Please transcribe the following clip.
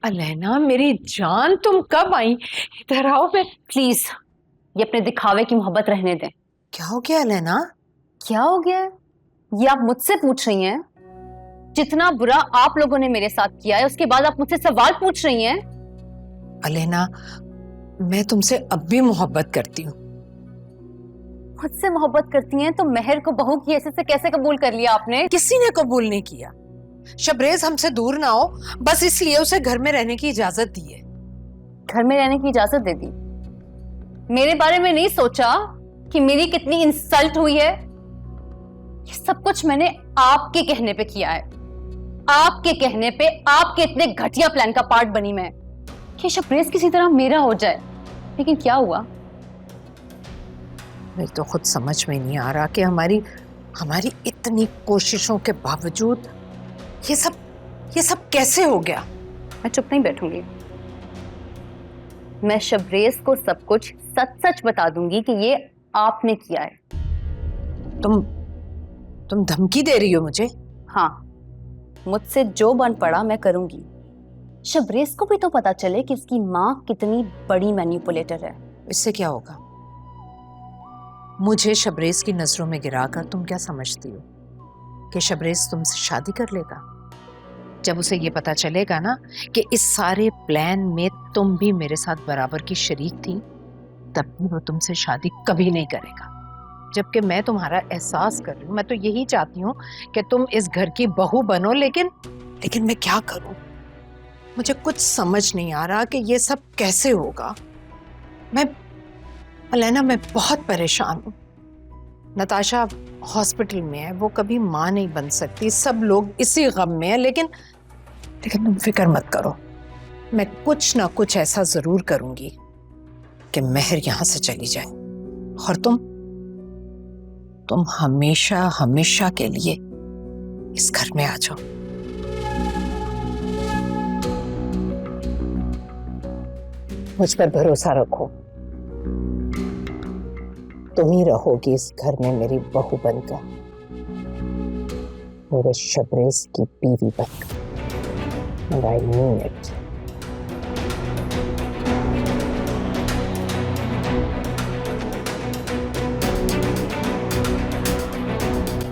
अलैना मेरी जान, तुम कब आई? इधर आओ। मैं प्लीज ये अपने दिखावे की मोहब्बत रहने दें। क्या हो गया अलैना? क्या हो गया है? ये आप मुझसे पूछ रही हैं? जितना बुरा आप लोगों ने मेरे साथ किया है उसके बाद आप मुझसे सवाल पूछ रही हैं? अलैना, मैं तुमसे अब भी मोहब्बत करती हूँ। मुझसे मोहब्बत करती हैं तो मेहर को बहू की हैसियत से कैसे कबूल कर लिया आपने? किसी ने कबूल नहीं किया। शबरेज हमसे दूर ना हो, बस इसलिए उसे घर में रहने की इजाजत दी है। घर में रहने की इजाजत दे दी? मेरे बारे में नहीं सोचा कि मेरी कितनी इंसल्ट हुई है? ये सब कुछ मैंने आपके कहने पे किया है। आपके कहने पे, आपके इतने घटिया प्लान का पार्ट बनी मैं कि शबरेज किसी तरह मेरा हो जाए। लेकिन क्या हुआ? मुझे तो खुद समझ में नहीं आ रहा कि हमारी हमारी इतनी कोशिशों के बावजूद ये सब कैसे हो गया। मैं चुप नहीं बैठूंगी। मैं शबरेज को सब कुछ सच सच बता दूंगी कि ये आपने किया है। तुम धमकी दे रही हो मुझे? हाँ, मुझसे जो बन पड़ा मैं करूंगी। शबरेज को भी तो पता चले कि इसकी माँ कितनी बड़ी मैनिपुलेटर है। इससे क्या होगा? मुझे शबरेज की नजरों में गिराकर तुम क्या समझती हो कि शबरेज तुमसे शादी कर लेगा? जब उसे ये पता चलेगा ना कि इस सारे प्लान में तुम भी मेरे साथ बराबर की शरीक थी, तब भी वो तुमसे शादी कभी नहीं करेगा। जबकि मैं तुम्हारा एहसास कर रही हूँ। मैं तो यही चाहती हूँ कि तुम इस घर की बहू बनो, लेकिन मैं क्या करूं? मुझे कुछ समझ नहीं आ रहा कि ये सब कैसे होगा। अलैना, मैं बहुत परेशान हूँ। नताशा हॉस्पिटल में है, वो कभी माँ नहीं बन सकती। सब लोग इसी गम में है, लेकिन तुम फिक्र मत करो। मैं कुछ ना कुछ ऐसा जरूर करूंगी कि मेहर यहां से चली जाए और तुम हमेशा हमेशा के लिए इस घर में आ जाओ। मुझ पर भरोसा रखो। तुम ही रहोगी इस घर में मेरी बहू बनकर, मेरे शबरेज की बीवी बनकर। And I mean it.